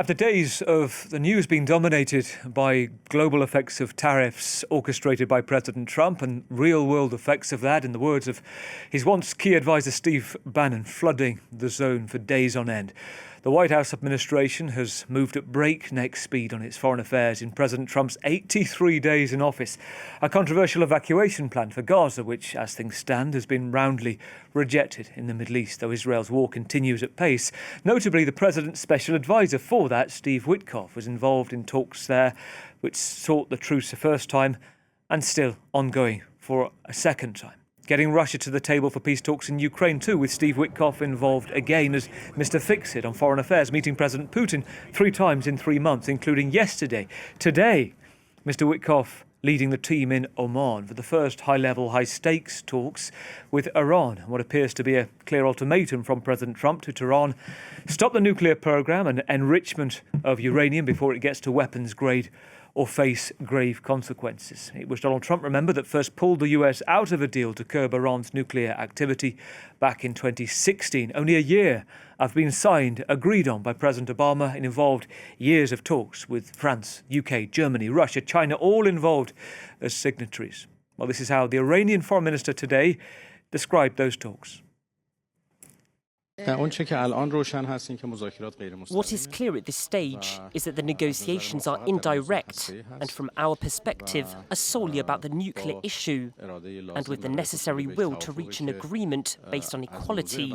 After days of the news being dominated by global effects of tariffs orchestrated by President Trump and real-world effects of that, in the words of his once key advisor Steve Bannon, flooding the zone for days on end, the White House administration has moved at breakneck speed on its foreign affairs in President Trump's 83 days in office. A controversial evacuation plan for Gaza, which, as things stand, has been roundly rejected in the Middle East, though Israel's war continues at pace. Notably, the president's special advisor for that, Steve Witkoff, was involved in talks there which sought the truce the first time and still ongoing for a second time. Getting Russia to the table for peace talks in Ukraine too, with Steve Witkoff involved again as Mr. Fix-It on foreign affairs, meeting President Putin 3 times in 3 months, including yesterday. Today, Mr. Witkoff leading the team in Oman for the first high-level, high-stakes talks with Iran, what appears to be a clear ultimatum from President Trump to Tehran: stop the nuclear program and enrichment of uranium before it gets to weapons grade or face grave consequences. It was Donald Trump, remember, that first pulled the US out of a deal to curb Iran's nuclear activity back in 2016. Only a year have been signed, agreed on by President Obama, and involved years of talks with France, UK, Germany, Russia, China, all involved as signatories. Well, this is how the Iranian foreign minister today described those talks. What is clear at this stage is that the negotiations are indirect and, from our perspective, are solely about the nuclear issue, and with the necessary will to reach an agreement based on equality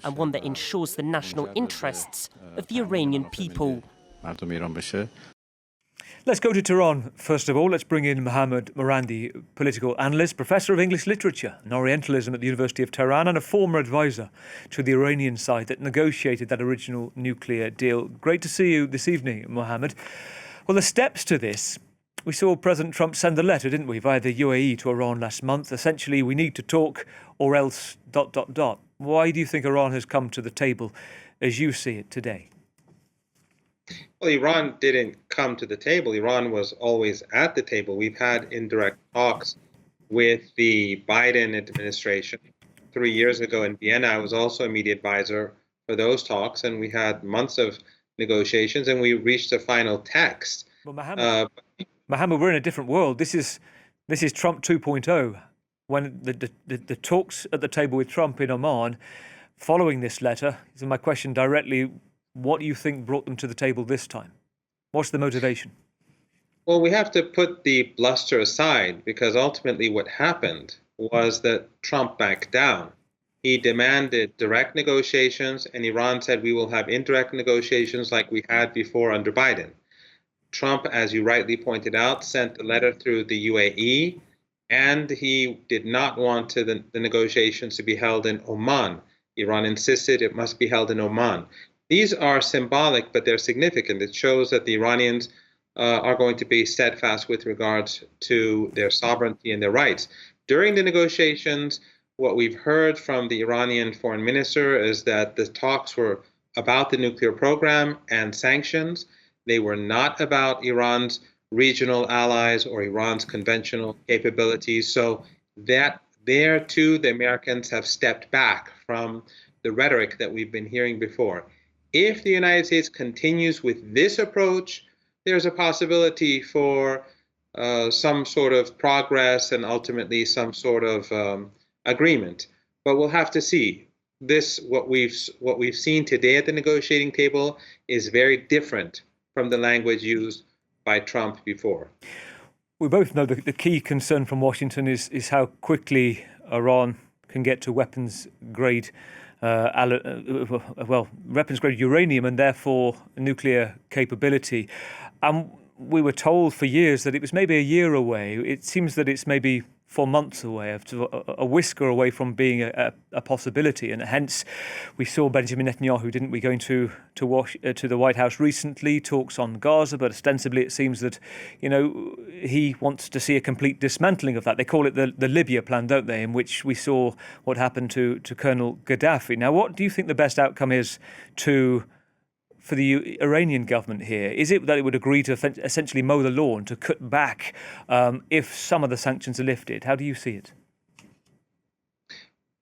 and one that ensures the national interests of the Iranian people. Let's go to Tehran first of all. Let's bring in Mohammad Marandi, political analyst, professor of English Literature and Orientalism at the University of Tehran, and a former advisor to the Iranian side that negotiated that original nuclear deal. Great to see you this evening, Mohammad. Well, the steps to this, we saw President Trump send a letter, didn't we, via the UAE to Iran last month. Essentially, we need to talk or else ... Why do you think Iran has come to the table as you see it today? Well, Iran didn't come to the table. Iran was always at the table. We've had indirect talks with the Biden administration. 3 years ago in Vienna, I was also a media advisor for those talks, and we had months of negotiations, and we reached a final text. Well, Mohammad, we're in a different world. This is Trump 2.0. When the talks at the table with Trump in Oman, following this letter, so my question directly: what do you think brought them to the table this time? What's the motivation? Well, we have to put the bluster aside, because ultimately what happened was that Trump backed down. He demanded direct negotiations, and Iran said we will have indirect negotiations like we had before under Biden. Trump, as you rightly pointed out, sent a letter through the UAE, and he did not want the negotiations to be held in Oman. Iran insisted it must be held in Oman. These are symbolic, but they're significant. It shows that the Iranians are going to be steadfast with regards to their sovereignty and their rights. During the negotiations, what we've heard from the Iranian foreign minister is that the talks were about the nuclear program and sanctions. They were not about Iran's regional allies or Iran's conventional capabilities. So that there, too, the Americans have stepped back from the rhetoric that we've been hearing before. If the United States continues with this approach, there's a possibility for some sort of progress and ultimately some sort of agreement. But we'll have to see. What we've seen today at the negotiating table is very different from the language used by Trump before. We both know the key concern from Washington is how quickly Iran can get to weapons-grade weapons-grade uranium and therefore nuclear capability. We were told for years that it was maybe a year away. It seems that it's maybe 4 months away, a whisker away from being a possibility. And hence, we saw Benjamin Netanyahu, didn't we, going to the White House recently, talks on Gaza, but ostensibly it seems that, he wants to see a complete dismantling of that. They call it the Libya plan, don't they, in which we saw what happened to Colonel Gaddafi. Now, what do you think the best outcome is for the Iranian government here? Is it that it would agree to essentially mow the lawn, to cut back if some of the sanctions are lifted? How do you see it?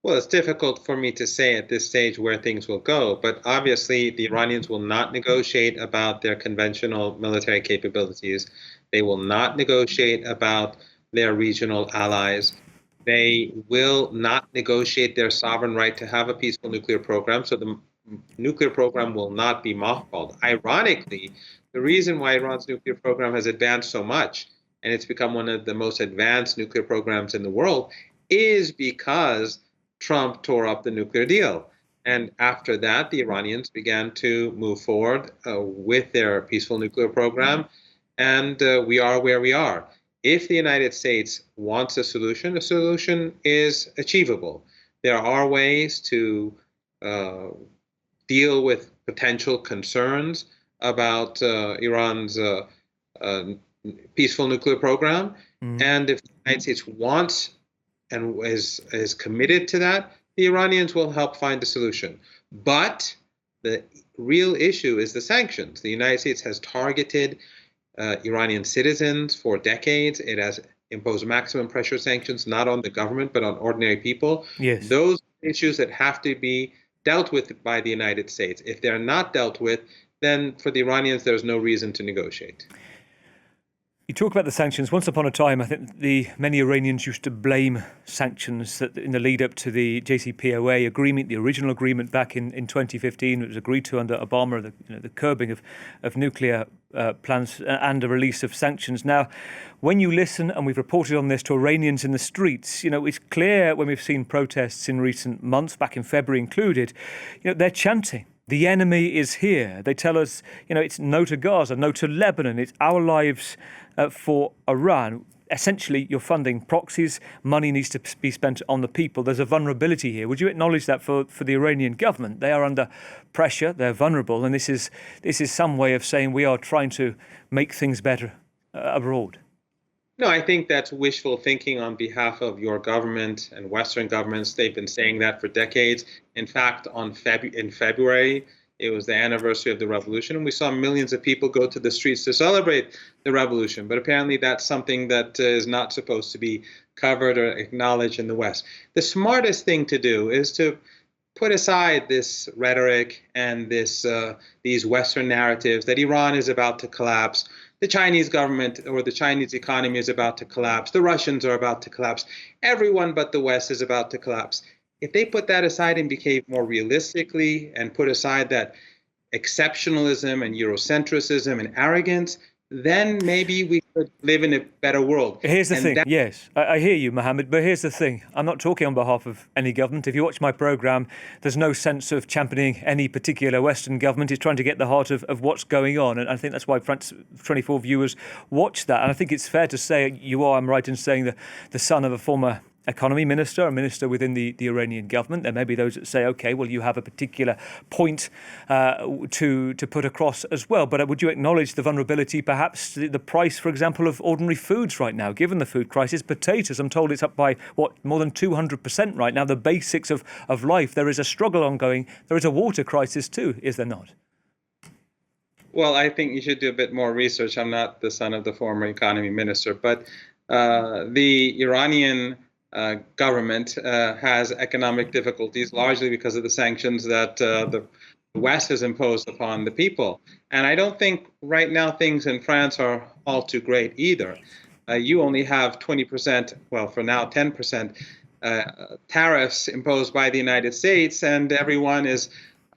Well, it's difficult for me to say at this stage where things will go, but obviously the Iranians will not negotiate about their conventional military capabilities. They will not negotiate about their regional allies. They will not negotiate their sovereign right to have a peaceful nuclear program, so the nuclear program will not be mothballed. Ironically, the reason why Iran's nuclear program has advanced so much, and it's become one of the most advanced nuclear programs in the world, is because Trump tore up the nuclear deal. And after that, the Iranians began to move forward with their peaceful nuclear program, and we are where we are. If the United States wants a solution is achievable. There are ways to deal with potential concerns about Iran's peaceful nuclear program. And if the United States wants and is committed to that, the Iranians will help find a solution. But the real issue is the sanctions. The United States has targeted Iranian citizens for decades. It has imposed maximum pressure sanctions, not on the government, but on ordinary people. Yes. Those issues that have to be dealt with by the United States. If they're not dealt with, then for the Iranians, there's no reason to negotiate. You talk about the sanctions. Once upon a time, I think many Iranians used to blame sanctions that in the lead up to the JCPOA agreement, the original agreement back in 2015. It was agreed to under Obama, the curbing of nuclear plans and the release of sanctions. Now, when you listen, and we've reported on this, to Iranians in the streets, it's clear when we've seen protests in recent months, back in February included, they're chanting. The enemy is here. They tell us, it's no to Gaza, no to Lebanon. It's our lives for Iran. Essentially, you're funding proxies. Money needs to be spent on the people. There's a vulnerability here. Would you acknowledge that for the Iranian government? They are under pressure. They're vulnerable. And this is some way of saying we are trying to make things better abroad. No, I think that's wishful thinking on behalf of your government and Western governments. They've been saying that for decades. In fact, in February, it was the anniversary of the revolution, and we saw millions of people go to the streets to celebrate the revolution. But apparently that's something that is not supposed to be covered or acknowledged in the West. The smartest thing to do is to put aside this rhetoric and these Western narratives that Iran is about to collapse, the Chinese government or the Chinese economy is about to collapse, the Russians are about to collapse, everyone but the West is about to collapse. If they put that aside and behave more realistically and put aside that exceptionalism and Eurocentrism and arrogance, then maybe we could live in a better world. Here's the thing. Yes, I hear you, Mohammed, but here's the thing. I'm not talking on behalf of any government. If you watch my programme, there's no sense of championing any particular Western government. It's trying to get the heart of what's going on. And I think that's why France 24 viewers watch that. And I think it's fair to say I'm right in saying the son of a former economy minister, a minister within the Iranian government. There may be those that say, OK, well, you have a particular point to put across as well. But would you acknowledge the vulnerability, perhaps the price, for example, of ordinary foods right now, given the food crisis? Potatoes, I'm told it's up by, more than 200% right now. The basics of life. There is a struggle ongoing. There is a water crisis too, is there not? Well, I think you should do a bit more research. I'm not the son of the former economy minister, but the Iranian government has economic difficulties, largely because of the sanctions that the West has imposed upon the people. And I don't think right now things in France are all too great either. You only have 20%, well, for now 10% tariffs imposed by the United States, and everyone is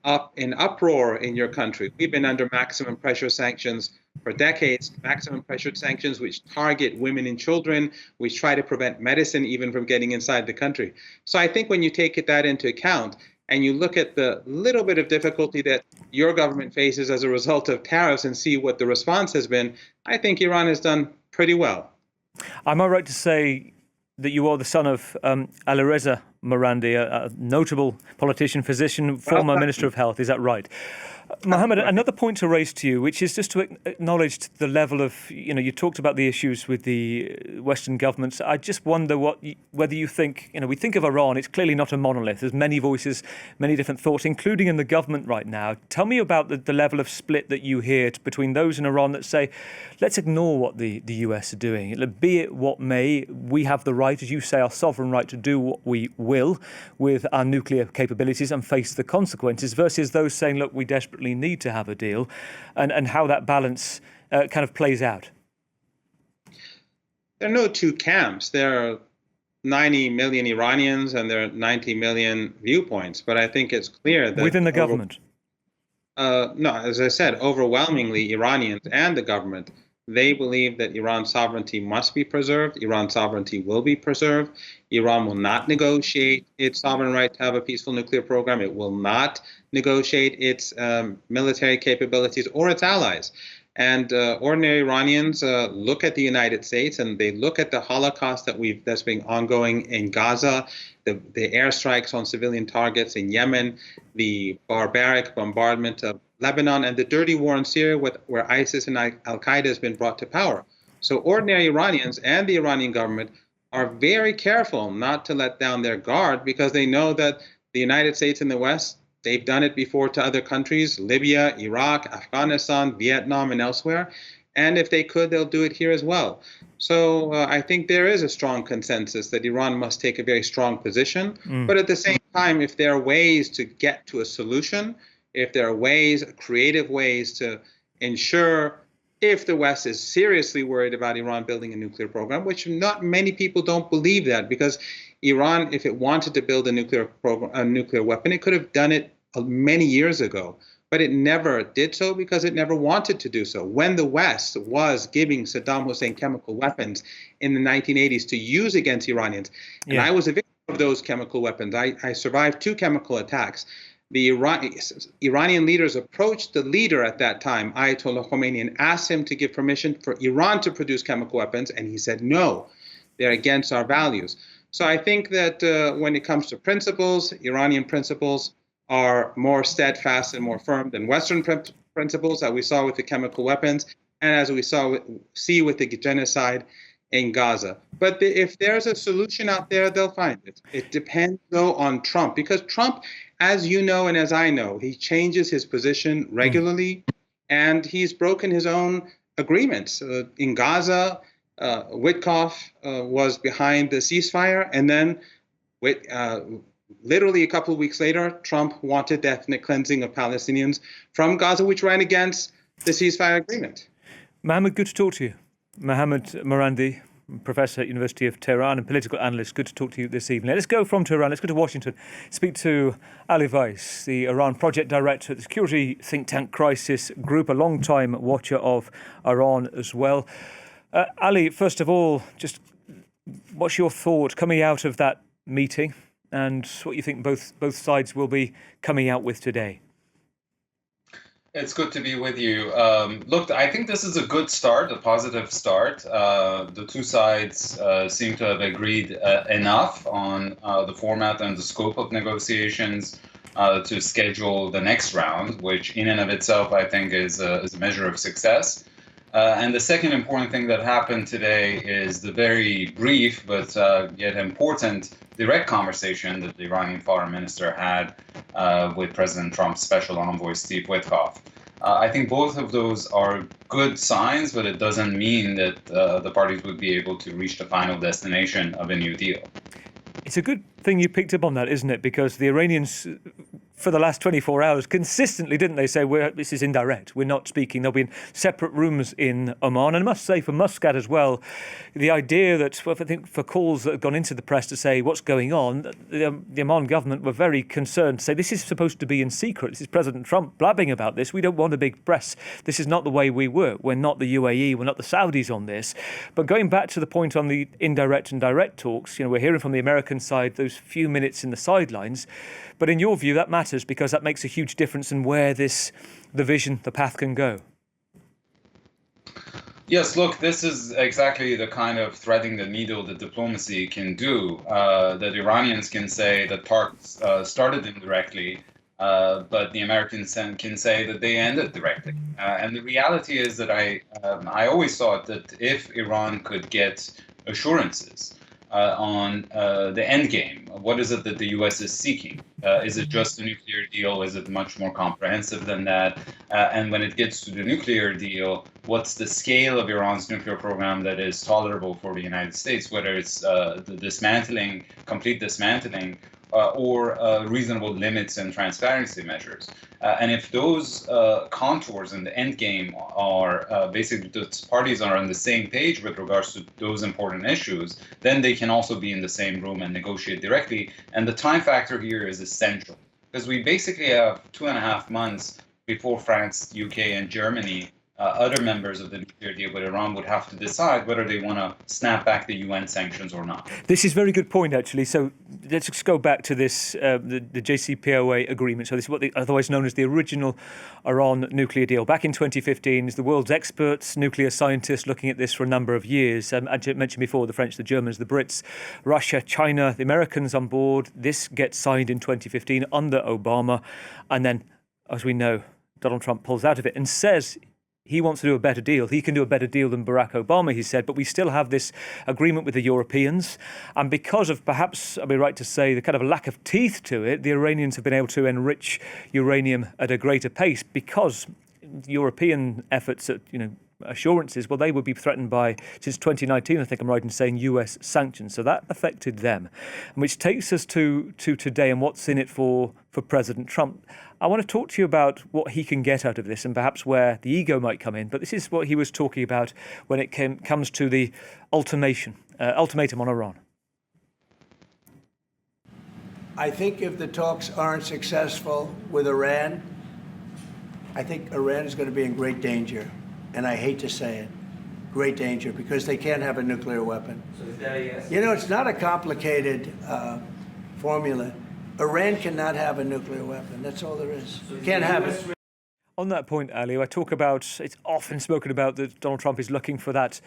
up in uproar in your country. We've been under maximum pressure sanctions for decades, maximum pressure sanctions which target women and children, which try to prevent medicine even from getting inside the country. So I think when you take that into account and you look at the little bit of difficulty that your government faces as a result of tariffs and see what the response has been, I think Iran has done pretty well. Am I right to say that you are the son of Alireza Marandi, a notable politician, physician, former Minister of Health? Is that right? Mohammed, another point to raise to you, which is just to acknowledge the level of, you talked about the issues with the Western governments. I just wonder whether you think, we think of Iran, it's clearly not a monolith. There's many voices, many different thoughts, including in the government right now. Tell me about the level of split that you hear between those in Iran that say, let's ignore what the US are doing. Be it what may, we have the right, as you say, our sovereign right to do what we will with our nuclear capabilities and face the consequences, versus those saying, look, we desperately need to have a deal, and how that balance kind of plays out. There are no two camps. There are 90 million Iranians and there are 90 million viewpoints, but I think it's clear that within the government. No, as I said, overwhelmingly Iranians and the government, they believe that Iran's sovereignty must be preserved. Iran's sovereignty will be preserved. Iran will not negotiate its sovereign right to have a peaceful nuclear program. It will not negotiate its military capabilities or its allies. And ordinary Iranians look at the United States and they look at the Holocaust that's been ongoing in Gaza, the airstrikes on civilian targets in Yemen, the barbaric bombardment of Lebanon, and the dirty war in Syria where ISIS and Al-Qaeda has been brought to power. So ordinary Iranians and the Iranian government are very careful not to let down their guard, because they know that the United States and the West, they've done it before to other countries, Libya, Iraq, Afghanistan, Vietnam, and elsewhere. And if they could, they'll do it here as well. So I think there is a strong consensus that Iran must take a very strong position. But at the same time, if there are ways to get to a solution, if there are ways, creative ways to ensure, if the West is seriously worried about Iran building a nuclear program, which not many people don't believe that, because Iran, if it wanted to build a nuclear weapon, it could have done it many years ago. But it never did so because it never wanted to do so. When the West was giving Saddam Hussein chemical weapons in the 1980s to use against Iranians, and I was a victim of those chemical weapons. I survived 2 chemical attacks. The Iranian leaders approached the leader at that time, Ayatollah Khamenei, and asked him to give permission for Iran to produce chemical weapons, and he said, no, they're against our values. So I think that when it comes to principles, Iranian principles are more steadfast and more firm than Western principles that we saw with the chemical weapons, and as we see with the genocide in Gaza. But if there's a solution out there, they'll find it. It depends, though, on Trump, because Trump, as you know and as I know, he changes his position regularly, and he's broken his own agreements. In Gaza, Witkoff was behind the ceasefire, and then literally a couple of weeks later, Trump wanted the ethnic cleansing of Palestinians from Gaza, which ran against the ceasefire agreement. Mohammed, good to talk to you. Mohammad Marandi, Professor at University of Tehran and political analyst. Good to talk to you this evening. Let's go from Tehran. Let's go to Washington. Speak to Ali Vaez, the Iran project director at the security think tank Crisis Group, a long-time watcher of Iran as well. Ali, first of all, just what's your thought coming out of that meeting and what you think both sides will be coming out with today? It's good to be with you. Look, I think this is a good start, a positive start. The two sides seem to have agreed enough on the format and the scope of negotiations to schedule the next round, which in and of itself, I think, is a measure of success. And the second important thing that happened today is the very brief but yet important direct conversation that the Iranian foreign minister had with President Trump's special envoy, Steve Witkoff. I think both of those are good signs, but it doesn't mean that the parties would be able to reach the final destination of a new deal. It's a good thing you picked up on that, isn't it? Because the Iranians, for the last 24 hours, consistently, didn't they, say, this is indirect, we're not speaking. There'll be in separate rooms in Oman. And I must say, for Muscat as well, the idea that, I think for calls that have gone into the press to say what's going on, the Oman government were very concerned to say this is supposed to be in secret. This is President Trump blabbing about this. We don't want a big press. This is not the way we work. We're not the UAE. We're not the Saudis on this. But going back to the point on the indirect and direct talks, we're hearing from the American side those few minutes in the sidelines. But in your view, that matters because that makes a huge difference in where the vision, the path can go. Yes, look, this is exactly the kind of threading the needle that diplomacy can do. That Iranians can say that talks started indirectly, but the Americans can say that they ended directly. And the reality is that I always thought that if Iran could get assurances on the end game, what is it that the U.S. is seeking? Is it just a nuclear deal? Is it much more comprehensive than that? And when it gets to the nuclear deal, what's the scale of Iran's nuclear program that is tolerable for the United States, whether it's the dismantling, complete dismantling, or reasonable limits and transparency measures. And if those contours in the end game are basically the parties are on the same page with regards to those important issues, then they can also be in the same room and negotiate directly. And the time factor here is essential because we basically have 2.5 months before France, UK, and Germany, other members of the nuclear deal with Iran, would have to decide whether they want to snap back the UN sanctions or not. This is a very good point, actually. So let's just go back to this, the JCPOA agreement. So this is what otherwise known as the original Iran nuclear deal. Back in 2015, the world's experts, nuclear scientists looking at this for a number of years. I mentioned before the French, the Germans, the Brits, Russia, China, the Americans on board. This gets signed in 2015 under Obama. And then, as we know, Donald Trump pulls out of it and says he wants to do a better deal. He can do a better deal than Barack Obama, he said, but we still have this agreement with the Europeans. And because of perhaps, I'd be right to say, the kind of lack of teeth to it, the Iranians have been able to enrich uranium at a greater pace because European efforts at, assurances, well, they would be threatened by, since 2019, I think I'm right in saying, US sanctions. So that affected them, which takes us to today and what's in it for President Trump. I want to talk to you about what he can get out of this and perhaps where the ego might come in. But this is what he was talking about when it comes to the ultimatum on Iran. I think if the talks aren't successful with Iran, I think Iran is going to be in great danger. And I hate to say it, great danger, because they can't have a nuclear weapon. So yes. It's not a complicated formula. Iran cannot have a nuclear weapon. That's all there is. Can't have it. On that point, Ali, I talk about, it's often spoken about that Donald Trump is looking for that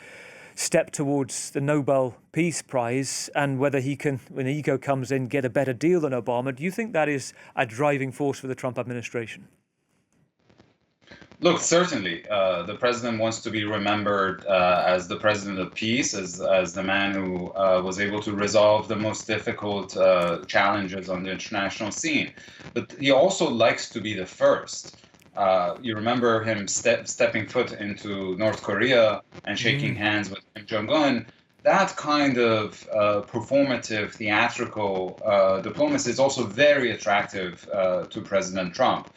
step towards the Nobel Peace Prize and whether he can, when ego comes in, get a better deal than Obama. Do you think that is a driving force for the Trump administration? Look, certainly, the president wants to be remembered as the president of peace, as the man who was able to resolve the most difficult challenges on the international scene. But he also likes to be the first. You remember him stepping foot into North Korea and shaking hands with Kim Jong-un. That kind of performative, theatrical diplomacy is also very attractive to President Trump.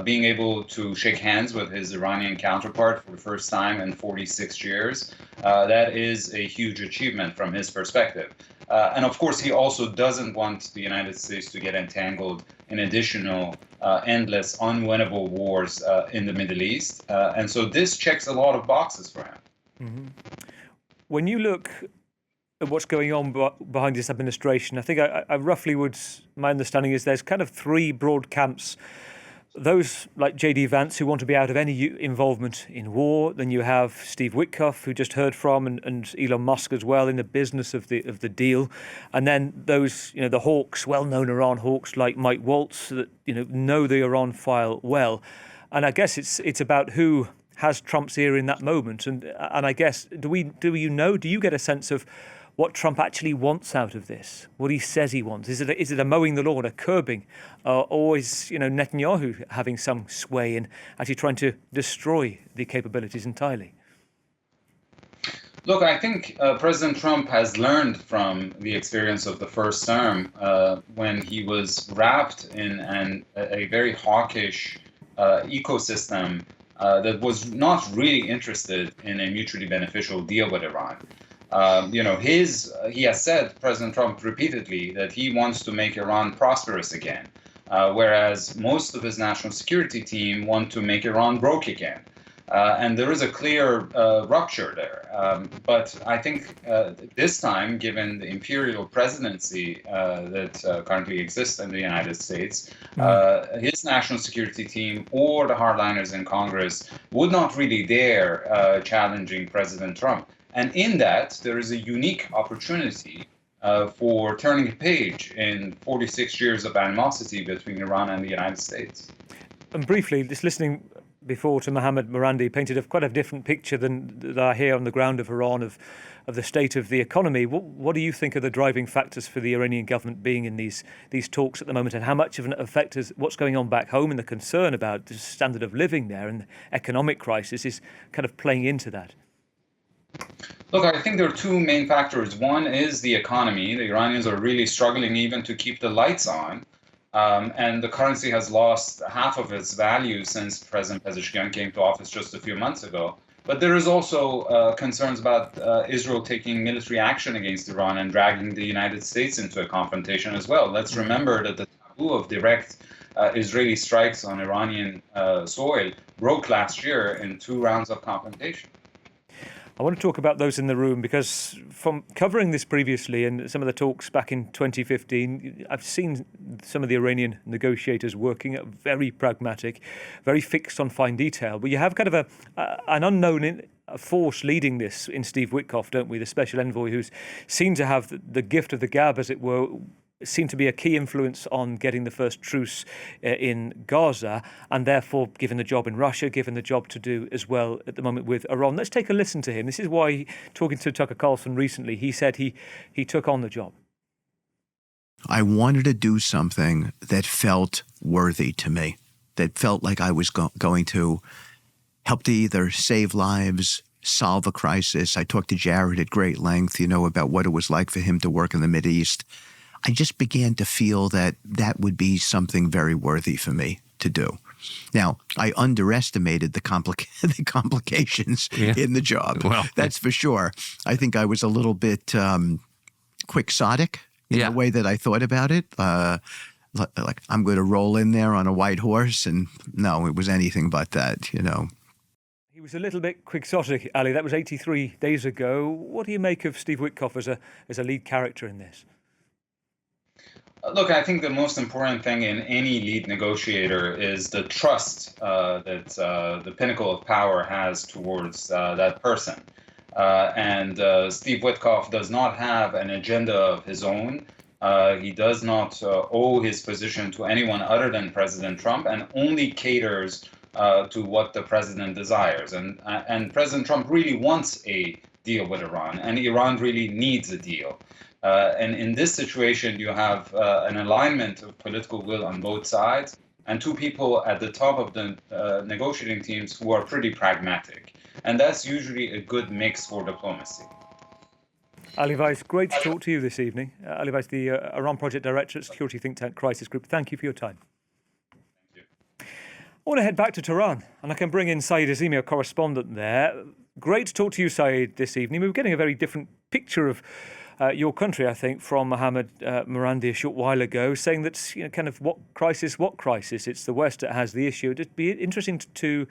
Being able to shake hands with his Iranian counterpart for the first time in 46 years, that is a huge achievement from his perspective. And of course, he also doesn't want the United States to get entangled in additional endless, unwinnable wars in the Middle East. And so this checks a lot of boxes for him. Mm-hmm. When you look at what's going on behind this administration, I think I roughly my understanding is there's kind of three broad camps. Those like J.D. Vance who want to be out of any involvement in war. Then you have Steve Witkoff, who just heard from, and Elon Musk as well in the business of the deal. And then those, the hawks, well-known Iran hawks like Mike Waltz that know the Iran file well. And I guess it's about who has Trump's ear in that moment. And I guess do you get a sense of what Trump actually wants out of this, what he says he wants? Is it a mowing the lawn, a curbing, or is Netanyahu having some sway in actually trying to destroy the capabilities entirely? Look, I think President Trump has learned from the experience of the first term when he was wrapped in a very hawkish ecosystem that was not really interested in a mutually beneficial deal with Iran. He has said, President Trump, repeatedly that he wants to make Iran prosperous again, whereas most of his national security team want to make Iran broke again. And there is a clear rupture there. But I think this time, given the imperial presidency that currently exists in the United States, his national security team or the hardliners in Congress would not really dare challenging President Trump. And in that, there is a unique opportunity for turning a page in 46 years of animosity between Iran and the United States. And briefly, just listening before to Mohammad Marandi painted quite a different picture than that I hear on the ground of Iran of the state of the economy. What do you think are the driving factors for the Iranian government being in these talks at the moment, and how much of an effect is what's going on back home and the concern about the standard of living there and the economic crisis is kind of playing into that? Look, I think there are two main factors. One is the economy. The Iranians are really struggling even to keep the lights on. And the currency has lost half of its value since President Pezeshkian came to office just a few months ago. But there is also concerns about Israel taking military action against Iran and dragging the United States into a confrontation as well. Let's remember that the taboo of direct Israeli strikes on Iranian soil broke last year in 2 rounds of confrontation. I want to talk about those in the room because from covering this previously and some of the talks back in 2015, I've seen some of the Iranian negotiators working very pragmatic, very fixed on fine detail. But you have kind of an unknown force leading this in Steve Witkoff, don't we? The special envoy who's seen to have the gift of the gab, as it were, seemed to be a key influence on getting the first truce in Gaza, and therefore given the job in Russia, given the job to do as well at the moment with Iran. Let's take a listen to him. This is why, talking to Tucker Carlson recently, he said he took on the job. I wanted to do something that felt worthy to me, that felt like I was going to help to either save lives, solve a crisis. I talked to Jared at great length, about what it was like for him to work in the Mideast. I just began to feel that would be something very worthy for me to do. Now, I underestimated the complications in the job. Well, that's for sure. I think I was a little bit quixotic in the way that I thought about it. Like I'm going to roll in there on a white horse, and no, it was anything but that, He was a little bit quixotic, Ali. That was 83 days ago. What do you make of Steve Witkoff as a lead character in this? Look, I think the most important thing in any lead negotiator is the trust that the pinnacle of power has towards that person. And Steve Witkoff does not have an agenda of his own. He does not owe his position to anyone other than President Trump, and only caters to what the president desires. And President Trump really wants a deal with Iran, and Iran really needs a deal. And in this situation, you have an alignment of political will on both sides and 2 people at the top of the negotiating teams who are pretty pragmatic. And that's usually a good mix for diplomacy. Ali Vaez, great to talk to you this evening. Ali Vaez, the Iran Project Director at security think tank Crisis Group. Thank you for your time. Thank you. I want to head back to Tehran, and I can bring in Saeed Azimi, a correspondent there. Great to talk to you, Saeed, this evening. We were getting a very different picture of your country, I think, from Mohammad Marandi a short while ago, saying that kind of what crisis? It's the West that has the issue. It'd be interesting to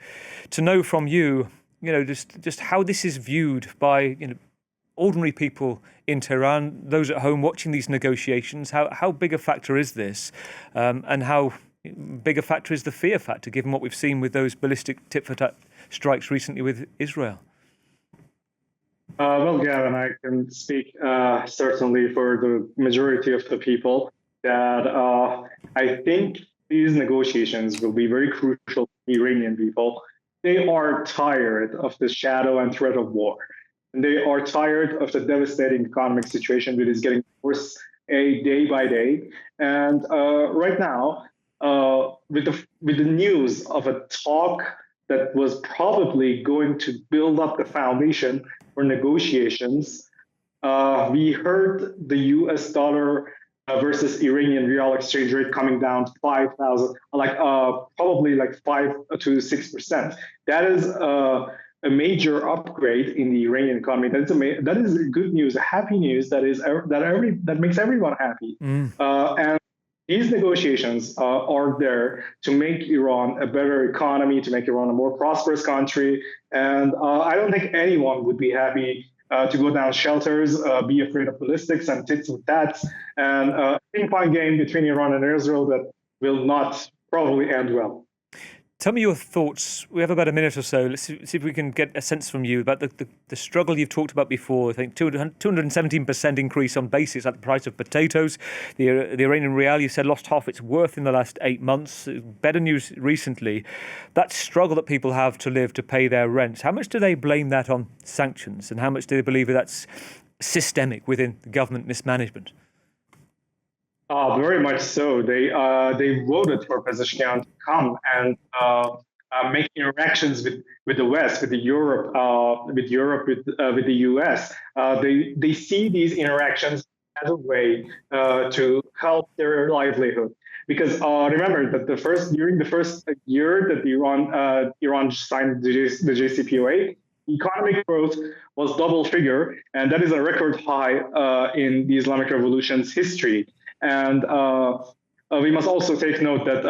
know from you, just how this is viewed by ordinary people in Tehran, those at home watching these negotiations. How big a factor is this, and how big a factor is the fear factor, given what we've seen with those ballistic tit-for-tat strikes recently with Israel? Well, Gavin, I can speak certainly for the majority of the people that I think these negotiations will be very crucial to the Iranian people. They are tired of the shadow and threat of war. And they are tired of the devastating economic situation that is getting worse day by day. And right now, with the news of a talk that was probably going to build up the foundation for negotiations, we heard the U.S. dollar versus Iranian rial exchange rate coming down to 5,000, probably 5 to 6%. That is a major upgrade in the Iranian economy. That is good news, happy news. That makes everyone happy. And these negotiations are there to make Iran a better economy, to make Iran a more prosperous country. And I don't think anyone would be happy to go down shelters, be afraid of ballistics and tits and tats, and a ping-pong game between Iran and Israel that will not probably end well. Tell me your thoughts. We have about a minute or so. Let's see if we can get a sense from you about the struggle you've talked about before. I think 217% increase on basics at the price of potatoes. The Iranian rial, you said, lost half its worth in the last 8 months. Better news recently. That struggle that people have to live, to pay their rents, how much do they blame that on sanctions? And how much do they believe that's systemic within government mismanagement? Very much so. They voted for Pezeshkian to come and make interactions with the West, with Europe, with the US. They see these interactions as a way to help their livelihood. Because remember that during the first year that Iran signed the JCPOA, economic growth was double figure, and that is a record high in the Islamic Revolution's history. And we must also take note that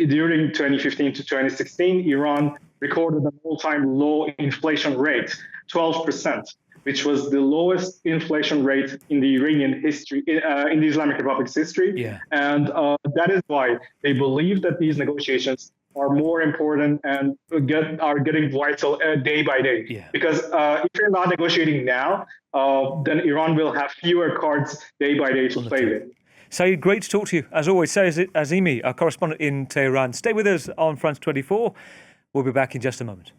during 2015 to 2016, Iran recorded an all-time low inflation rate, 12%, which was the lowest inflation rate in the Iranian history, in the Islamic Republic's history. Yeah. And that is why they believe that these negotiations are more important and are getting vital day by day. Yeah. Because if you're not negotiating now, then Iran will have fewer cards day by day to play with. Saeed, great to talk to you. As always, Saeed Azimi, our correspondent in Tehran. Stay with us on France 24. We'll be back in just a moment.